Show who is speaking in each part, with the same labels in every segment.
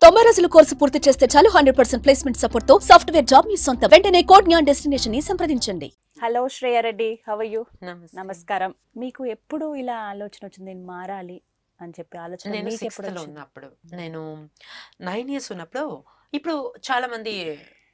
Speaker 1: 90 రోజుల కోర్సు పూర్తి చేస్తే చాలు 100% ప్లేస్మెంట్ సపోర్ట్ తో సాఫ్ట్వేర్ జాబ్ మీ సొంతం. వెంటనే కోడ్ జ్ఞాన్ డెస్టినేషన్ ని సంప్రదించండి.
Speaker 2: Hello Shreya Reddy, how are you?
Speaker 3: నమస్తే.
Speaker 2: నమస్కారం. మీకు ఎప్పుడు ఇలా ఆలోచన వచ్చింది నేను మారాలి అని చెప్పి ఆలోచన
Speaker 3: నేను
Speaker 2: మీకు ఎప్పుడు
Speaker 3: 6th లో
Speaker 2: వచ్చింది?
Speaker 3: ఉన్నప్పుడు నేను 9 years ఉన్నప్పుడు ఇప్పుడు చాలా మంది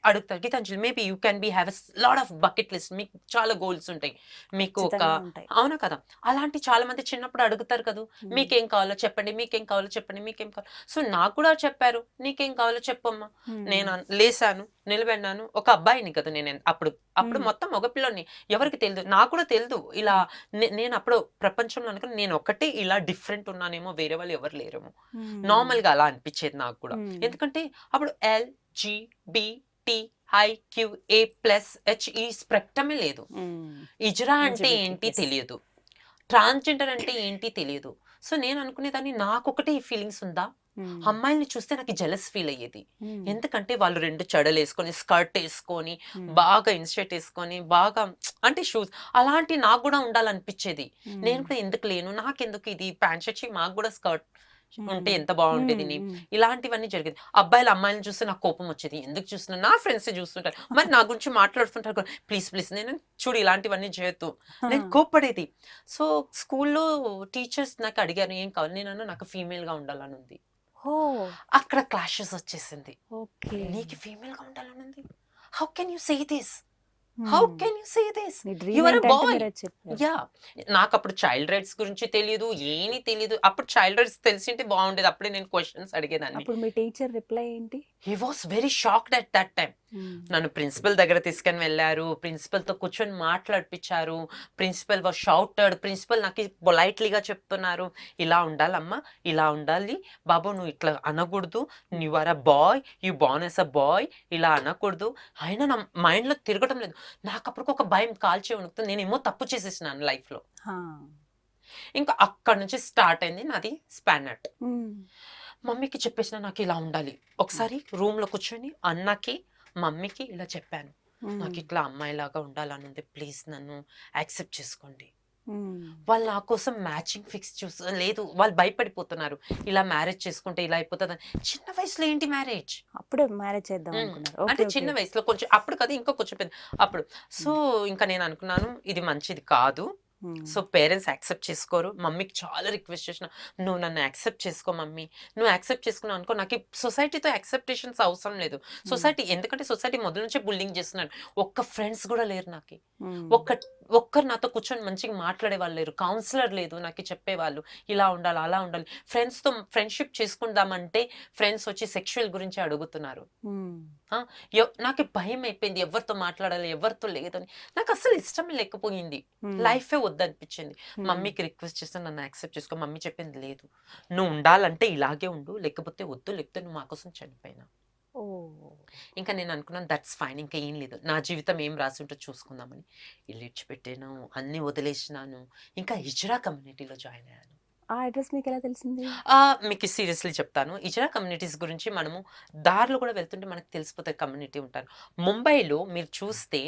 Speaker 3: అడుగుతారు Geetanjali maybe you can be have lot of bucket list, మీకు చాలా గోల్స్ ఉంటాయి, మీకు ఒక
Speaker 2: ఖచ్చితంగా ఉంటాయి.
Speaker 3: అవునా కదా, అలాంటి చాలా మంది చిన్నప్పుడు అడుగుతారు కదా, మీకేం కావాలో చెప్పండి, మీకేం కావాలో చెప్పండి, మీకేం కావాలో. సో నాకు కూడా చెప్పారు నీకేం కావాలో చెప్పమ్మా. నేను లేసాను, నిలబడినాను, ఒక అబ్బాయిని కదా నేను అప్పుడు అప్పుడు మొత్తం మగపిల్లని, ఎవరికి తెలియదు, నాకు కూడా తెలియదు ఇలా. నేను అప్పుడు ప్రపంచంలో అనుకుని నేను ఒకటే ఇలా డిఫరెంట్ ఉన్నానేమో, వేరే వాళ్ళు ఎవరు లేరేమో, నార్మల్ గా అలా అనిపించేది నాకు కూడా. ఎందుకంటే అప్పుడు LGBTIQA+HE స్పెక్ట్రమే లేదు, ఇజ్రా అంటే ఏంటి తెలియదు, ట్రాన్స్జెండర్ అంటే ఏంటి తెలియదు. సో నేను అనుకునేదాన్ని నాకొకటే ఈ ఫీలింగ్స్ ఉందా, అమ్మాయిల్ని చూస్తే నాకు జెలస్ ఫీల్ అయ్యేది. ఎందుకంటే వాళ్ళు 2 చెడలు వేసుకొని, స్కర్ట్ వేసుకొని, బాగా ఇన్స్టర్ట్ వేసుకొని, బాగా అంటే షూస్ అలాంటి నాకు కూడా ఉండాలనిపించేది. నేను కూడా ఎందుకు లేను, నాకెందుకు ఇది ప్యాంట్ షర్ట్, మాకు కూడా స్కర్ట్ ఉంటే ఎంత బాగుంటేది. ఇలాంటివన్నీ జరిగేది. అబ్బాయిలు అమ్మాయిలను చూస్తే నాకు కోపం వచ్చేది, ఎందుకు చూస్తున్నా, నా ఫ్రెండ్స్ చూస్తుంటారు మరి నా గురించి మాట్లాడుతుంటారు, ప్లీజ్ ప్లీజ్ నేను చూడు ఇలాంటివన్నీ చేయొద్దు, నేను కోప్పడేది. సో స్కూల్లో టీచర్స్ నాకు అడిగారు ఏం కావాలి, నేను నాకు ఫీమేల్ గా ఉండాలని ఉంది. అక్కడ క్లాషెస్ వచ్చేసింది, నీకు ఫీమేల్ గా ఉండాలని ఉంది, how can you say this, how can you say this, you are a boy. Yeah, నాకు అప్పుడు చైల్డ్ రైట్స్ గురించి తెలియదు, ఏమీ తెలియదు. అప్పుడు చైల్డ్ రైట్స్ తెలిసింటే బాగుండేది, అప్పుడే నేను క్వశ్చన్స్ అడిగేదాన్ని.
Speaker 2: అప్పుడు మీ టీచర్ రిప్లై ఏంటి?
Speaker 3: He was very shocked at that time. నన్ను ప్రిన్సిపల్ దగ్గర తీసుకొని వెళ్ళారు, ప్రిన్సిపల్ తో కూర్చొని మాట్లాడిపించారు, ప్రిన్సిపల్ వాజ్ షౌటెడ్, ప్రిన్సిపల్ నాకు పొలైట్లీగా చెప్తున్నారు ఇలా ఉండాలమ్మా, ఇలా ఉండాలి బాబు, నువ్వు ఇట్లా అనకూడదు, you are a boy, you born as a boy, ఇలా అనకూడదు. అయినా నా మైండ్ లో తిరగటం లేదు. నాకు అప్పటికి ఒక భయం కాల్చే వణుకుతుంది, నేనేమో తప్పు చేసేసినాను లైఫ్ లో. ఇంకా అక్కడ నుంచి స్టార్ట్ అయింది నాది స్పానట్. మమ్మీకి చెప్పేసిన నాకు ఇలా ఉండాలి. ఒకసారి రూమ్ లో కూర్చొని అన్నకి మమ్మీకి ఇలా చెప్పాను, నాకు ఇట్లా అమ్మాయిలాగా ఉండాలని ఉంది, ప్లీజ్ నన్ను యాక్సెప్ట్ చేసుకోండి. వాళ్ళు నా కోసం మ్యాచింగ్ ఫిక్స్ లేదు, వాళ్ళు భయపడిపోతున్నారు, ఇలా మ్యారేజ్ చేసుకుంటే ఇలా అయిపోతుంది. చిన్న వయసులో ఏంటి మ్యారేజ్,
Speaker 2: అప్పుడే మ్యారేజ్ చేద్దాం అనుకున్నారు?
Speaker 3: అంటే చిన్న వయసులో కొంచెం అప్పుడు కదా, ఇంకా కొంచెం పెద్ద అప్పుడు. సో ఇంకా నేను అనుకున్నాను ఇది మంచిది కాదు. సో పేరెంట్స్ యాక్సెప్ట్ చేసుకోరు. మమ్మీకి చాలా రిక్వెస్ట్ చేసిన, నువ్వు నన్ను యాక్సెప్ట్ చేసుకో మమ్మీ, నువ్వు యాక్సెప్ట్ చేసుకున్నావు అనుకో, నాకు సొసైటీతో యాక్సెప్టేషన్స్ అవసరం లేదు. సొసైటీ ఎందుకంటే సొసైటీ మొదలు నుంచే బుల్లింగ్ చేస్తున్నాడు, ఒక్క ఫ్రెండ్స్ కూడా లేరు నాకు, ఒక్కరు నాతో కూర్చొని మంచిగా మాట్లాడే వాళ్ళు లేరు, కౌన్సిలర్ లేదు నాకు చెప్పేవాళ్ళు, ఇలా ఉండాలి అలా ఉండాలి. ఫ్రెండ్స్తో ఫ్రెండ్షిప్ చేసుకుందామంటే ఫ్రెండ్స్ వచ్చి సెక్షువల్ గురించి అడుగుతున్నారు. నాకు భయం అయిపోయింది, ఎవరితో మాట్లాడాలి ఎవరితో లేదని, నాకు అసలు ఇష్టం లేకపోయింది, లైఫే వద్దనిపించింది. మమ్మీకి రిక్వెస్ట్ చేస్తే నన్ను యాక్సెప్ట్ చేసుకో, మమ్మీ చెప్పింది లేదు, నువ్వు ఉండాలంటే ఇలాగే ఉండు, లేకపోతే వద్దు, లేకపోతే నువ్వు మా కోసం చనిపోయినా. ఇంకా నేను అనుకున్నాను దట్స్ ఫైన్, ఇంకా ఏం లేదు, నా జీవితం ఏం రాసి ఉంటో చూసుకుందామని ఇల్లు ఇచ్చిపెట్టాను, అన్ని వదిలేసినాను, ఇంకా హిజ్రా కమ్యూనిటీలో జాయిన్ అయ్యాను.
Speaker 2: ఆ అడ్రస్ మీకు ఎలా తెలిసింది?
Speaker 3: మీకు సీరియస్లీ చెప్తాను, ఇజ్రా కమ్యూనిటీస్ గురించి మనము దారిలో కూడా వెళ్తుంటే మనకు తెలిసిపోతే కమ్యూనిటీ ఉంటారు. ముంబైలో మీరు చూస్తే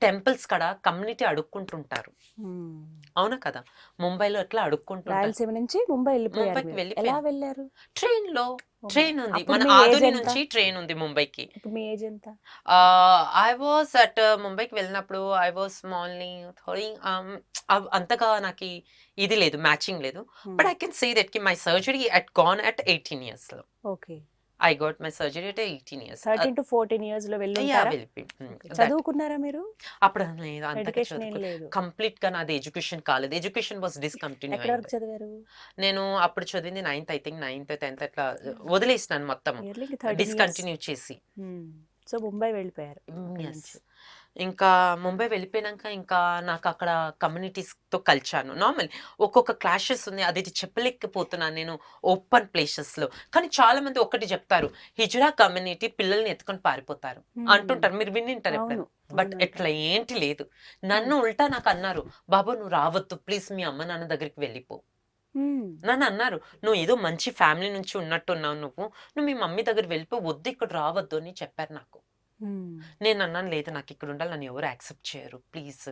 Speaker 3: టెంపుల్స్ కడ కమ్యూనిటీ అడుక్కుంటుంటారు, అవునా కదా, ముంబైలో ఎట్లా అడుక్కుంటుంటారు.
Speaker 2: రాయలసీమ నుంచి ముంబైకి ఎలా వెళ్ళారు?
Speaker 3: ట్రైన్ లో, ట్రైన్ ఉంది, మన ఆదోని నుంచి ట్రైన్ ఉంది ముంబైకి.
Speaker 2: మీ ఏజ్ ఎంత?
Speaker 3: ఐ వాజ్ అట్ ముంబైకి వెళ్ళినప్పుడు ఐ వాజ్ స్మాల్ని అంతగా నాకు ఇది లేదు, మ్యాచింగ్ లేదు. But I can say that కి my surgery at gone at 18 years లో.
Speaker 2: Okay,
Speaker 3: I got my surgery at 18 years.
Speaker 2: 13 to 14 years లో చదువుకున్నారా మీరు?
Speaker 3: అప్పుడు కంప్లీట్ గా నాది ఎడ్యుకేషన్ కాలేదు, ఎడ్యుకేషన్ వాస్ డిస్కంటిన్యూ.
Speaker 2: చదివారు?
Speaker 3: నేను అప్పుడు చదివింది 9th, I think 9th 10th అట్లా వదిలేసినాను మొత్తం, డిస్కంటిన్యూ చేసి.
Speaker 2: సో ముంబై వెళ్ళిపోయారు.
Speaker 3: ఇంకా ముంబై వెళ్ళిపోయినాక ఇంకా నాకు అక్కడ కమ్యూనిటీస్తో కలిచాను. నార్మల్ ఒక్కొక్క క్లాషెస్ ఉంది, అది చెప్పలేకపోతున్నాను నేను ఓపెన్ ప్లేసెస్లో. కానీ చాలా మంది ఒకటి చెప్తారు, హిజ్రా కమ్యూనిటీ పిల్లల్ని ఎత్తుకొని పారిపోతారు అంటుంటారు, మీరు వినింటారు ఎప్పుడైనా. బట్ ఎట్లా ఏంటి లేదు, నన్ను ఉల్టా నాకు అన్నారు, బాబు నువ్వు రావద్దు ప్లీజ్, మీ అమ్మ నాన్న దగ్గరికి వెళ్ళిపో. నన్ను అన్నారు, నువ్వు ఏదో మంచి ఫ్యామిలీ నుంచి ఉన్నట్టున్నావు, నువ్వు మీ మమ్మీ దగ్గర వెళ్ళిపో, వద్దు ఇక్కడ రావద్దు అని చెప్పారు నాకు. నేను అన్నాను, లేదు నాకు ఇక్కడ ఉండాలి, నన్ను ఎవరు యాక్సెప్ట్ చేయరు ప్లీజ్.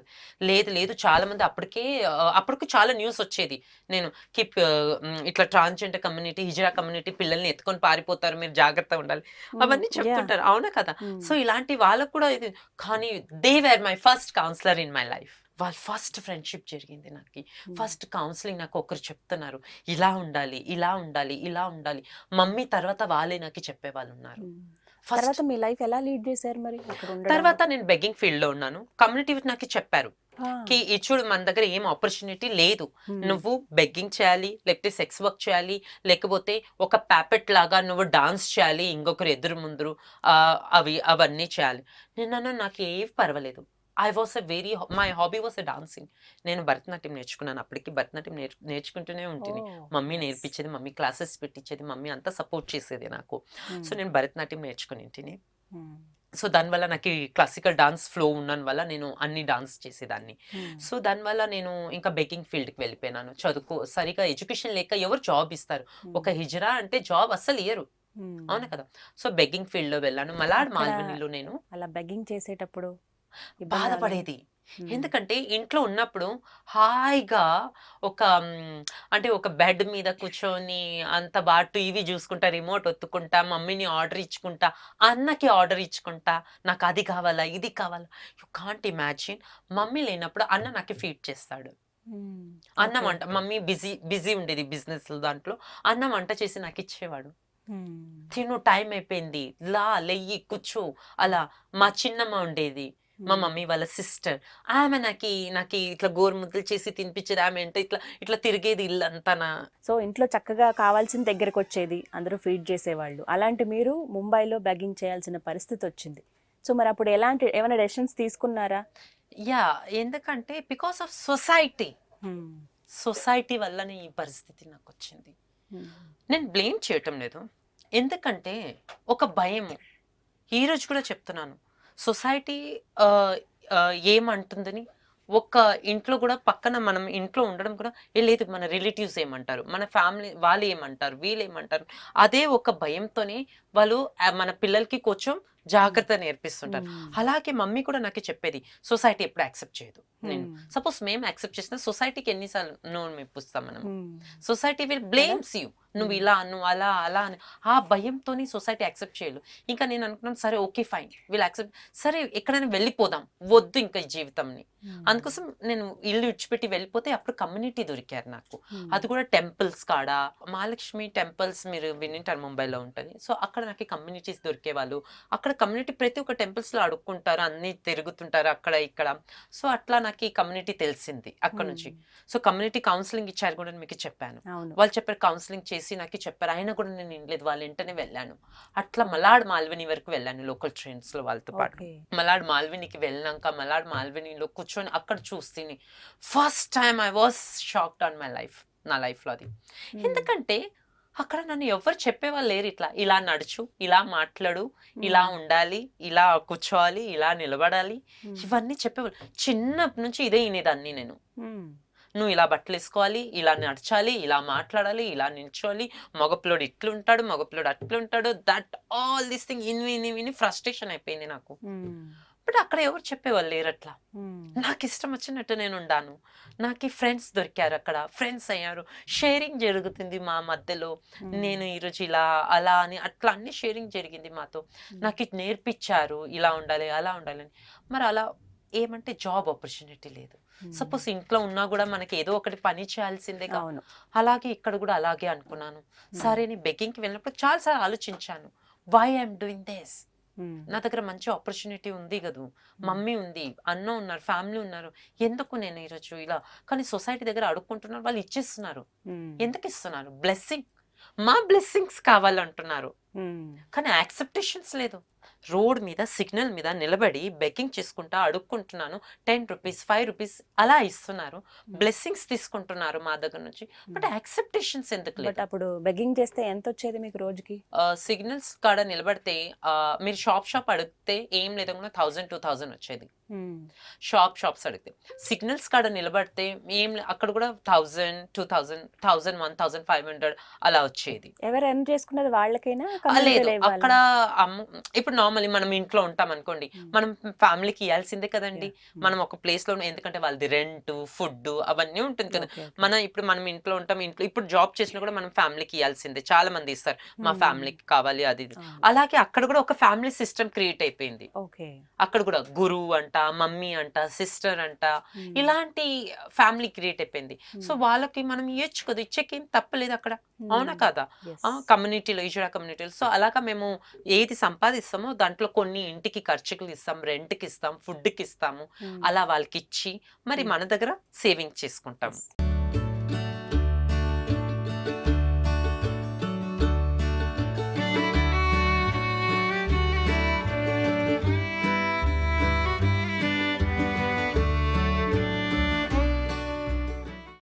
Speaker 3: లేదు లేదు చాలా మంది అప్పటికి చాలా న్యూస్ వచ్చేది. నేను ఇట్లా ట్రాన్స్జెండర్ కమ్యూనిటీ, హిజరా కమ్యూనిటీ పిల్లల్ని ఎత్తుకొని పారిపోతారు, మీరు జాగ్రత్తగా ఉండాలి, అవన్నీ చెప్తుంటారు, అవునా కదా. సో ఇలాంటి వాళ్ళకు కూడా ఇది, కానీ they were my first counsellor in my life. వాళ్ళ ఫస్ట్ ఫ్రెండ్షిప్ జరిగింది నాకు, ఫస్ట్ కౌన్సిలింగ్ నాకు ఒకరు చెప్తున్నారు, ఇలా ఉండాలి, ఇలా ఉండాలి, ఇలా ఉండాలి. మమ్మీ తర్వాత వాళ్ళే నాకు చెప్పేవాళ్ళు ఉన్నారు. ఫస్ట్
Speaker 2: తర్వాత మీ లైఫ్ ఎలా లీడ్ చేశారు మరి అక్కడ ఉండడం?
Speaker 3: తర్వాత నేను బెగ్గింగ్ ఫీల్డ్ లో ఉన్నాను. కమ్యూనిటీ నాకు చెప్పారు
Speaker 2: ఆ,
Speaker 3: కి ఈ చూడు మన దగ్గర ఏం ఆపర్చునిటీ లేదు, నువ్వు బెగ్గింగ్ చేయాలి, లేకపోతే సెక్స్ వర్క్ చేయాలి, లేకపోతే ఒక ప్యాపెట్ లాగా నువ్వు డాన్స్ చేయాలి, ఇంకొకరు ఎదురు ముందు అవన్నీ చేయాలి. నేను నాకు ఏవి పర్వాలేదు. My hobby was dancing. నేను భరతనాట్యం నేర్చుకున్నాను. అప్పటికి భరతనాట్యం నేర్చుకుంటూనే ఉంటుంది. మమ్మీ నేర్పించేది, మమ్మీ క్లాసెస్ పెట్టించేది, మమ్మీ అంతా సపోర్ట్ చేసేది నాకు. సో నేను భరతనాట్యం నేర్చుకుని ఇంటిని. సో దానివల్ల నాకు క్లాసికల్ డాన్స్ ఫ్లో ఉన్నని వల్ల నేను అన్ని డాన్స్ చేసేదాన్ని. సో దానివల్ల నేను ఇంకా బెగ్గింగ్ ఫీల్డ్కి వెళ్ళిపోయినాను. సరిగా ఎడ్యుకేషన్ లేక ఎవరు జాబ్ ఇస్తారు? ఒక హిజరా అంటే జాబ్ అస్సలు ఇయ్యరు, అవును కదా. సో బెగ్గింగ్ ఫీల్డ్ లో వెళ్ళాను. మలాడ్ మాల్వనిలో నేను
Speaker 2: అలా బెగ్గింగ్ చేసేటప్పుడు
Speaker 3: బాధపడేది. ఎందుకంటే ఇంట్లో ఉన్నప్పుడు హాయిగా ఒక బెడ్ మీద కూర్చొని అంత బాగా టీవీ చూసుకుంటా, రిమోట్ ఒత్తుకుంటా, మమ్మీని ఆర్డర్ ఇచ్చుకుంటా, అన్నకి ఆర్డర్ ఇచ్చుకుంటా, నాకు అది కావాలా ఇది కావాలా. You can't imagine. మమ్మీ లేనప్పుడు అన్న నాకు ఫీడ్ చేస్తాడు. అన్నం వంట, మమ్మీ బిజీ ఉండేది బిజినెస్ దాంట్లో, అన్నం వంట చేసి నాకు ఇచ్చేవాడు. తిను, టైం అయిపోయింది, లెయ్యి కూర్చో అలా. మా చిన్నమ్మ ఉండేది, మా మమ్మీ వాళ్ళ సిస్టర్, ఆమె నాకు ఇట్లా గోరుముద్దలు చేసి తినిపించేది. ఆమె అంటే ఇట్లా ఇట్లా తిరిగేది ఇల్లంతా.
Speaker 2: సో ఇంట్లో చక్కగా కావాల్సిన దగ్గరకు వచ్చేది, అందరూ ఫీడ్ చేసేవాళ్ళు. అలాంటి మీరు ముంబైలో బెగ్గింగ్ చేయాల్సిన పరిస్థితి వచ్చింది. సో మరి అప్పుడు ఏమైనా డెసిషన్స్ తీసుకున్నారా?
Speaker 3: యా, ఎందుకంటే బికాస్ ఆఫ్ సొసైటీ వల్లనే ఈ పరిస్థితి నాకు వచ్చింది. నేను బ్లేమ్ చేయటం లేదు, ఎందుకంటే ఒక భయము. ఈరోజు కూడా చెప్తున్నాను, సొసైటీ ఏమంటుందని. ఒక ఇంట్లో కూడా పక్కన మనం ఇంట్లో ఉండడం కూడా లేదు, మన రిలేటివ్స్ ఏమంటారు, మన ఫ్యామిలీ వాళ్ళు ఏమంటారు, వీళ్ళు ఏమంటారు, అదే ఒక భయంతోనే వాళ్ళు మన పిల్లలకి కొంచెం జాగ్రత్త నేర్పిస్తుంటారు. అలాగే మమ్మీ కూడా నాకు చెప్పేది, సొసైటీ ఎప్పుడు యాక్సెప్ట్ చేయదు. నేను సపోజ్ మేము యాక్సెప్ట్ చేసిన సొసైటీకి ఎన్నిసార్లు నోరు మెప్పిస్తాం మనం. సొసైటీ విల్ బ్లేమ్స్ యూ, నువ్వు ఇలా నువ్వు అలా అలా అని. ఆ భయంతోని సొసైటీ యాక్సెప్ట్ చేయలేదు. ఇంకా నేను అనుకున్నాను, సరే ఓకే ఫైన్, వీళ్ళు యాక్సెప్ట్, సరే ఎక్కడైనా వెళ్ళిపోదాం, వద్దు ఇంకా ఈ జీవితంని. అందుకోసం నేను ఇల్లు విడిచిపెట్టి వెళ్ళిపోతే అప్పుడు కమ్యూనిటీ దొరికారు నాకు. అది కూడా టెంపుల్స్ కాడ, మహాలక్ష్మి టెంపుల్స్ మీరు వినింటారు, ముంబైలో ఉంటుంది. సో అక్కడ నాకు కమ్యూనిటీస్ దొరికేవాళ్ళు. అక్కడ కమ్యూనిటీ ప్రతి ఒక్క టెంపుల్స్ లో అడుక్కుంటారు, అన్ని తిరుగుతుంటారు అక్కడ ఇక్కడ. సో అట్లా నాకు ఈ కమ్యూనిటీ తెలిసింది అక్కడ నుంచి. సో కమ్యూనిటీ కౌన్సిలింగ్ ఇచ్చారు కూడా మీకు చెప్పాను. వాళ్ళు చెప్పారు, కౌన్సిలింగ్ చేసి నాకు చెప్పారు. అయినా కూడా నేను వినలేదు, వాళ్ళ వెంటనే వెళ్ళాను. అట్లా మలాడ్ మాల్వని వరకు వెళ్ళాను లోకల్ ట్రైన్స్ లో వాళ్ళతో పాటు. మలాడ్ మాల్వనికి వెళ్ళాక మలాడ్ మాల్వనిలో కూర్చొని అక్కడ చూస్తేనే first time I was shocked on my life, నా లైఫ్ లో అది. ఎందుకంటే అక్కడ నన్ను ఎవరు చెప్పేవాళ్ళు లేరు, ఇట్లా ఇలా నడుచు, ఇలా మాట్లాడు, ఇలా ఉండాలి, ఇలా కూర్చోవాలి, ఇలా నిలబడాలి, ఇవన్నీ చెప్పేవాళ్ళు. చిన్నప్పటి నుంచి ఇదే వినేదాన్ని నేను. నువ్వు ఇలా బట్టలు వేసుకోవాలి, ఇలా నడచాలి, ఇలా మాట్లాడాలి, ఇలా నిల్చోవాలి, మగపిల్లోడు ఇట్లుంటాడు, మగపిల్లోడు అట్లుంటాడు, దట్ ఆల్ దిస్ థింగ్ విని ఫ్రస్ట్రేషన్ అయిపోయింది నాకు. బట్ అక్కడ ఎవరు చెప్పేవాళ్ళు లేరు అట్లా. నాకు ఇష్టం వచ్చినట్టు నేను ఉండాను. నాకు ఫ్రెండ్స్ దొరికారు, అక్కడ ఫ్రెండ్స్ అయ్యారు, షేరింగ్ జరుగుతుంది మా మధ్యలో. నేను ఈరోజు ఇలా అలా అని అట్లా అన్ని షేరింగ్ జరిగింది మాతో. నాకు ఇది నేర్పించారు, ఇలా ఉండాలి అలా ఉండాలని. మరి అలా ఏమంటే జాబ్ ఆపర్చునిటీ లేదు. సపోజ్ ఇంట్లో ఉన్నా కూడా మనకి ఏదో ఒకటి పని చేయాల్సిందేగా. అలాగే ఇక్కడ కూడా అలాగే అనుకున్నాను. సరే నేను బెగ్గింగ్కి వెళ్ళినప్పుడు చాలాసార్లు ఆలోచించాను, వై ఐఎమ్ డూయింగ్ దిస్. నా దగ్గర మంచి ఆపర్చునిటీ ఉంది కదా, మమ్మీ ఉంది, అన్న ఉన్నారు, ఫ్యామిలీ ఉన్నారు, ఎందుకు నేను ఈరోజు ఇలా. కానీ సొసైటీ దగ్గర అడుక్కుంటున్నారు, వాళ్ళు ఇచ్చేస్తున్నారు. ఎందుకు ఇస్తున్నారు? బ్లెస్సింగ్, మా బ్లెస్సింగ్స్ కావాలంటున్నారు, కానీ యాక్సెప్టేషన్స్ లేదు. రోడ్ మీద సిగ్నల్ మీద నిలబడి బెగ్గింగ్ చేసుకుంటా అడుక్కుంటున్నాను, 10 రూపీస్ 5 రూపీస్ అలా ఇస్తున్నారు, బ్లెస్సింగ్స్ తీసుకుంటున్నారు మా దగ్గర నుంచి, బట్ యాక్సెప్టేషన్స్ ఎందుకు లేదు?
Speaker 2: అప్పుడు బెగ్గింగ్ చేస్తే ఎంత వచ్చేది మీకు రోజుకి?
Speaker 3: సిగ్నల్స్ కాడ నిలబడితే మీరు షాప్ అడిగితే ఏం లేదన్నా 1000-2000 వచ్చేది. షాప్స్ అడిగితే సిగ్నల్స్ కాడ నిలబడితే అక్కడ కూడా 1000-2000 1500 అలా వచ్చేది.
Speaker 2: ఎవరు ఎర్న్ చేసుకున్నది వాళ్ళకైనా?
Speaker 3: లేదు, అక్కడ ఇప్పుడు ఇప్పుడు నార్మల్లీ మనం ఇంట్లో ఉంటాం అనుకోండి, మనం ఫ్యామిలీకి ఇవ్వాల్సిందే కదండి. మనం ఒక ప్లేస్ లో ఎందుకంటే వాళ్ళది రెంట్, ఫుడ్ అవన్నీ ఉంటుంది కదా. ఇప్పుడు మనం ఇంట్లో ఉంటాం, ఇంట్లో ఇప్పుడు జాబ్ చేసినా కూడా మనం ఫ్యామిలీకి ఇవ్వాల్సిందే. చాలా మంది ఇస్తారు, మా ఫ్యామిలీకి కావాలి అది ఇది. అలాగే అక్కడ కూడా ఒక ఫ్యామిలీ సిస్టమ్ క్రియేట్ అయిపోయింది.
Speaker 2: ఓకే.
Speaker 3: అక్కడ కూడా గురువు అంట, మమ్మీ అంట, సిస్టర్ అంట, ఇలాంటి ఫ్యామిలీ క్రియేట్ అయిపోయింది. సో వాళ్ళకి మనం ఇవ్వచ్చు కదా, ఇచ్చేకేం తప్పలేదు అక్కడ, అవునా కదా. కమ్యూనిటీలో, ఇజురా కమ్యూనిటీలో. సో అలాగా మేము ఏది సంపాదిస్తామో దాంట్లో కొన్ని ఇంటికి ఖర్చులు ఇస్తాం, రెంట్కి ఇస్తాం, ఫుడ్కి ఇస్తాము. అలా వాళ్ళకి ఇచ్చి మరి మన దగ్గర సేవింగ్ చేసుకుంటాము.